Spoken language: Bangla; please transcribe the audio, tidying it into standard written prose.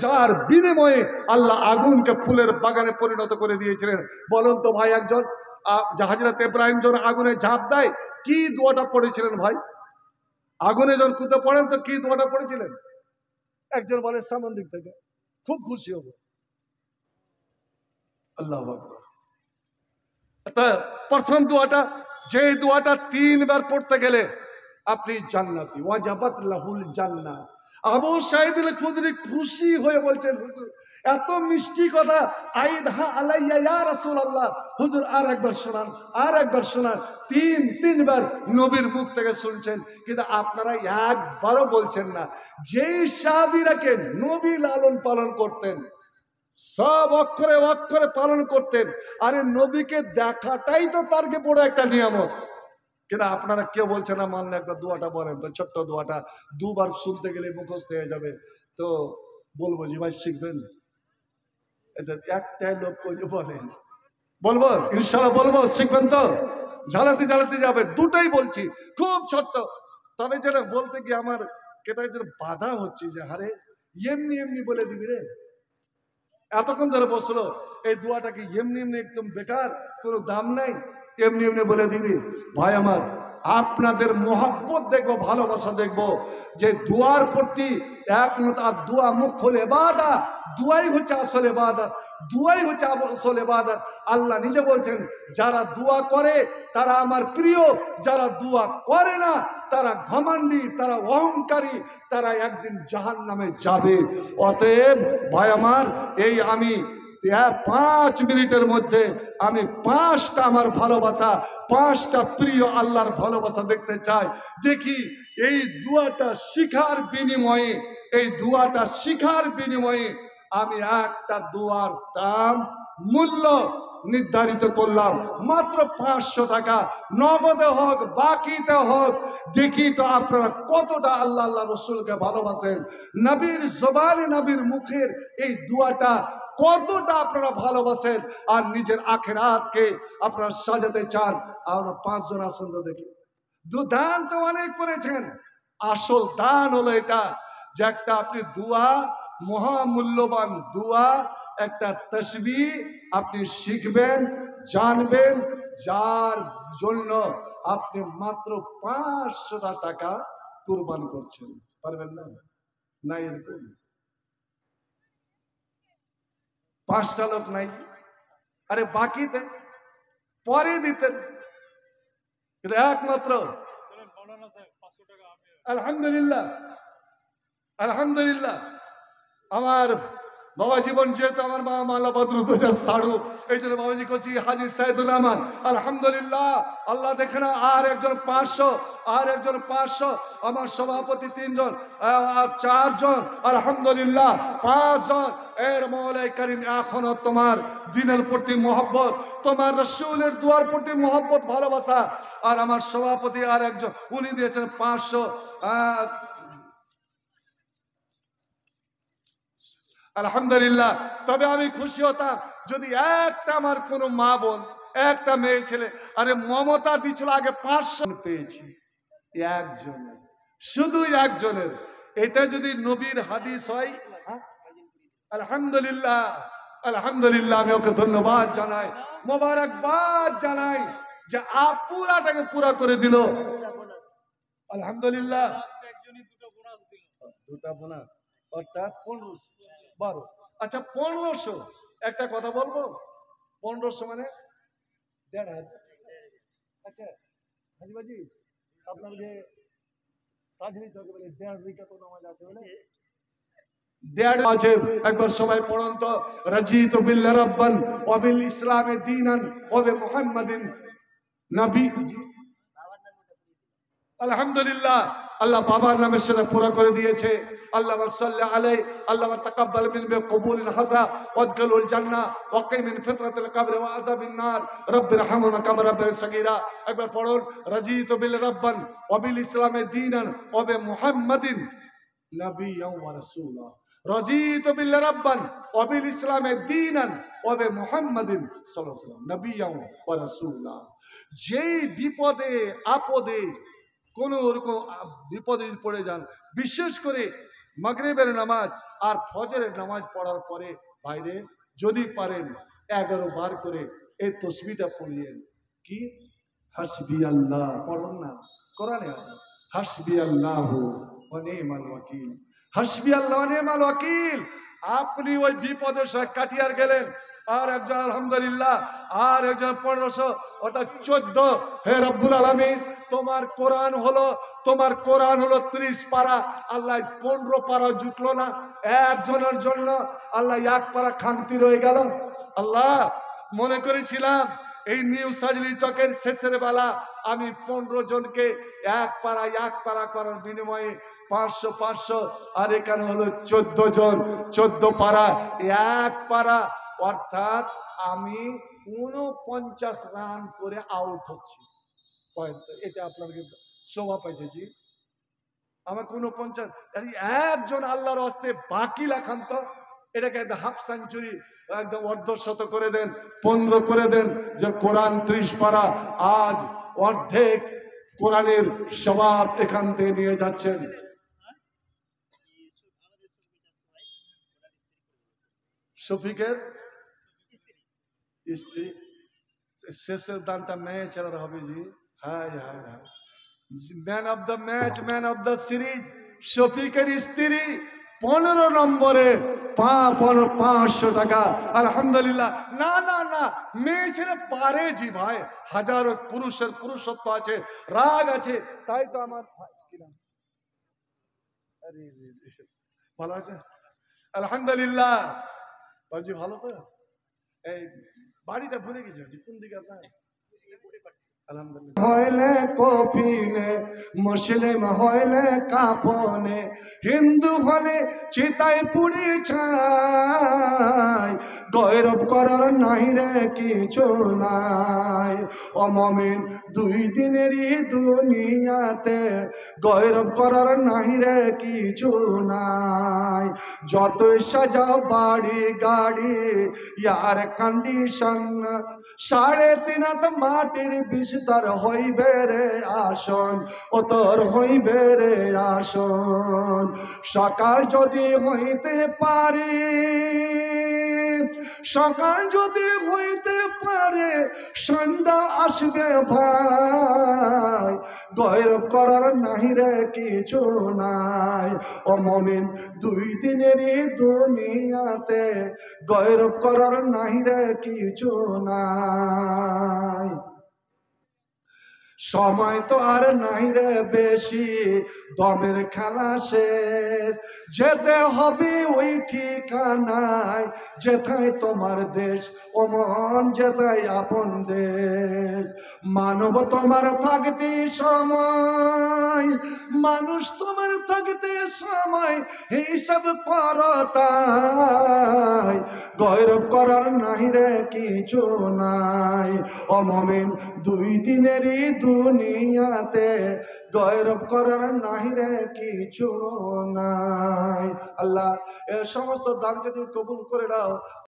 যার বিনিময়ে আল্লাহ আগুনকে ফুলের বাগানে পরিণত করে দিয়েছিলেন। বলুন তো ভাই, একজন হযরত ইব্রাহিম যখন আগুনে ঝাঁপ দেয় কি দোয়াটা পড়েছিলেন ভাই? আগুনে যখন কুঁদে পড়েন তো কি দোয়াটা পড়েছিলেন? একজন বলে সামন দিক থেকে, খুব খুশি হব। আল্লাহু আকবার। প্রথম দোয়াটা, যে দোয়াটা 3 বার পড়তে গেলে আপনি জান্নাতি, ওয়াজাবাত লাহুল জান্নাহ। আবু সাঈদ আল খুদরি খুশি হয়ে বলছেন, হুজুর এত মিষ্টি কথা, আইদহা আলাইয়া ইয়া রাসূলুল্লাহ, হুজুর আর একবার শোনান, আর একবার শোনান। 3বার নবীর মুখ থেকে শুনছেন, কিন্তু আপনারা একবারও বলছেন না। যেই সাহাবীরাকে নবী লালন পালন করতেন, সব অক্ষরে অক্ষরে পালন করতেন, আরে নবীকে দেখাটাই তো তার বড় একটা নিয়ামত। কিন্তু আপনারা কেউ বলছে না, মানলে একটা দোয়াটা বলেন তো, ছোট্ট দোয়াটা 2 বার শুনতে গেলে মুখস্থ হয়ে যাবে। তো বলবো জি ভাই শিখবেন, এটা একটাই লোক বলেন, বলবো ইনশাআল্লাহ, বলবো শিখবেন তো? ঝালাতে ঝালাতে যাবে। দুটোই বলছি, খুব ছোট্ট। তবে যেটা বলতে গিয়ে আমার কেটাই যেন বাধা হচ্ছে, যে আরে এমনি এমনি বলে দিবি রে, এতক্ষণ ধরে বসলো, এই দোয়াটা কি এমনি এমনি একদম বেকার, কোনো দাম নাই, এমনি এমনি বলে দিবি? ভাই আমার, আপনাদের মোহাব্বত দেখবো, ভালোবাসা দেখবো, যে দোয়ার প্রতি একমত। আর দোয়া মুখ খোলে ইবাদত, দোয়াই হচ্ছে আসল ইবাদত, দোয়াই হচ্ছে আসল ইবাদত। আল্লাহ নিজে বলছেন, যারা দোয়া করে তারা আমার প্রিয়, যারা দোয়া করে না তারা ঘমন্ডি, তারা অহংকারী, তারা একদিন জাহান্নামে যাবে। অতএব ভাই আমার, এই আমি 5 মিনিটের মধ্যে আমি 5টা আমার ভালোবাসা, 5টা প্রিয় আল্লাহর ভালোবাসা দেখতে চাই। দেখি এই দোয়াটা শিখার বিনিময়ে, এই দোয়াটা শিখার বিনিময়ে আমি একটা দোয়ার দাম, মূল্য নির্ধারিত করলাম মাত্র 500 টাকা, নগদে হোক বাকিতে হোক। দেখি তো আপনারা কতটা আল্লাহ আল্লাহ রসুলকে ভালোবাসেন, নবীর জবানে, নবীর মুখের এই দোয়াটা কতটা আপনারা ভালোবাসেন, আর নিজের আখিরাতকে আপনারা সাজাতে চান। আমরা 5 জন আসুন তো দেখি। দান তো অনেক করেছেন, আসল দান হলো এটা, যে একটা আপনি দোয়া, মহামূল্যবান দোয়া, একটা তাসবিহ আপনি শিখবেন, জানবেন, যার জন্য আপনি মাত্র 500 টাকা কুরবান করছেন। পারবেন না? না, এরকম 5টা লোক নাই, আরে বাকিতে পরে দিতেন, একমাত্র আলহামদুলিল্লাহ, আলহামদুলিল্লাহ। আমার বাবা জীবন, যেহেতু আমার মা মালা বদরুদ্দোজা সাড়ু, এই জন্য বাবাজি করছি হাজি সাইদুর রহমান। আলহামদুলিল্লাহ, আল্লাহ দেখে না, আর একজন 500, আর একজন 500, আমার সভাপতি 3 জন, 4 জন, আলহামদুলিল্লাহ 5 জন। এর মওলাই করিম, এখনো তোমার দিনের প্রতি মহব্বত, তোমার রাসূলের দুয়ার প্রতি মহব্বত, ভালোবাসা। আর আমার সভাপতি আর একজন, উনি দিয়েছেন 500। আলহামদুলিল্লাহ। তবে আমি খুশি হতাম যদি একটা আমার কোনো মা বোন, একটা মেয়ে ছেলে, আরে মমতা দিছিল আগে 500 পেয়েছি, একজনের, শুধু একজনের। এটা যদি নবীর হাদিস হয়, আলহামদুলিল্লাহ, আলহামদুলিল্লাহ, আমি ওকে ধন্যবাদ জানাই, মোবারকবাদ জানাই, যে পুরাটাকে পুরা করে দিল। আলহামদুলিল্লাহ। 2টা বোনাস, অর্থাৎ 12। আচ্ছা 1500। একটা কথা বলবো, 1500 মানে 1500। আচ্ছা হাজিবাজি, আপনার যে সাজনি চৌকে বলে 1.5 রিকাত নামাজ আছে বলে, 1.5 আছে। একবার সবাই পড়ুন তো, রাজিতু বিল্লাহি রাব্বান ওয়া বিল ইসলামি দীনান ওয়া বি মুহাম্মাদিন নবী। আলহামদুলিল্লাহ, আল্লাহ বাবার নামের সাথে পুরা করে দিয়েছে। আল্লাহ সাল্লি আলাইহি, আল্লাহ তাকাব্বাল মিনহু কবুলুল হাসা ওয়াদখিলুল জান্নাহ ওয়া কি মিন ফিতরাতিল কবর ওয়া আযাবিন নার রব্বিরহামহুমা কামা রাব্বায়ানি সগীরা। একবার পড়ুন, রাজিতু বিল রাব্বান ওয়া বিল ইসলামি দীনান ওয়া বি মুহাম্মাদিন নবিয়্যান ওয়া রাসূলা। রাজিতু বিল রাব্বান ওয়া বিল ইসলামি দীনান ওয়া বি মুহাম্মাদিন সাল্লাল্লাহু আলাইহি ওয়াসাল্লাম নবিয়্যান ওয়া রাসূলা। যেই বিপদে আপদে, কোন রকম বিপদে পড়ে যান, বিশেষ করে মাগরিবের নামাজ আর ফজরের নামাজ পড়ার পরে বাইরে যদি পারেন 11 বার করে এই তসবিহটা পড়িয়েন। কি? হাসবি আল্লাহ পড়ুন না, কোরআনে আছে হাসবি আল্লাহ ওয়া নি'মাল ওয়াকিল, হাসবি আল্লাহ ওয়া নি'মাল ওয়াকিল। আপনি ওই বিপদের সময় কাটিয়ার গেলেন, আর একজন আলহামদুলিল্লাহ, আর একজন 1500 অর্থাৎ 14। হে রব্বুল আলামিন, তোমার কোরআন হলো 30 পারা, আল্লাহ 15 পারা জুটলো না, একজনের জন্য আল্লাহ 1 পারা খামতি রয়ে গেল। আল্লাহ, মনে করেছিলাম এই নিউ সাজলি চকের শেষের বেলা আমি 15 জনকে 1 পারা করার বিনিময়ে 500 আর এখানে হলো 14 জন, 14 পারা 1 পারা, অর্থাৎ আমি 49 রান করে আউট হচ্ছি। এটা আপনাকে শোভা পাইছে জি? আমাকে 49, একজন আল্লাহর হস্তে বাকি লেখান তো, এটাকে একদম হাফ সেঞ্চুরি, একদম অর্ধশত করে দেন, 15 করে দেন, যে কোরআন 30 পারা, আজ অর্ধেক কোরআনের স্বভাব এখান থেকে নিয়ে যাচ্ছেন। শফিকের স্ত্রী, শেষের দানটা মেয়ে ছেলের হবে জি। হ্যাঁ হ্যাঁ হ্যাঁ, man of the match, man of the series শফিকের স্ত্রী 15 নম্বরে 500 টাকা। আলহামদুলিল্লাহ। না না না, মেয়ে ছেলে পারে জি ভাই, হাজারো পুরুষের পুরুষত্ব আছে, রাগ আছে, তাই তো আমার ভালো আছে আলহামদুলিল্লাহ। বাবজি ভালো তো? এই বাড়িটা ভুলে গেছি কোন দিকে আপনার? হইলে কফিনে, মুসলিম হইলে কাফনে, হিন্দু হলে চিতায় পুড়ি ছাই, গৌরব করার নাই রে কিছু নাই। ও মুমিন, 2 দিনেরই দুনিয়াতে গৌরব করার নাই রে কিছু নাই। যতই সাজাও বাড়ি গাড়ি, ইয়ার কন্ডিশন 3.5 হাত মাটির বিস্তার হইবে রে আসন, ও তোর হইবে রে আসন। সকাল যদি হইতে পারে, সকাল যদি হইতে পারে, সন্ধ্যা আসবে ভাই, গৌরব করার নাই রে কিছু নাই। ও মুমিন, 2 দিনেরই দুনিয়াতে গৌরব করার নাই রে কিছু নাই। সময় তো আর নাই রে বেশি, দমের খেলা শেষ, যেতে হবে ওই ঠিকানায়, যেথায় তোমার দেশ ও মন, যেথায় আপন দেশ। মানব তোমার থাকতে সময়, মানুষ তোমার থাকতে সময়, হিসাব করো তাই, গৌরব করার নাই রে কিছু নাই। ও মুমিন, 2 দিনেরই দুনিয়াতে গৌরব করার নাই রে কিছু নাই। আল্লাহ এর সমস্ত দানকে তুমি কবুল করে দাও।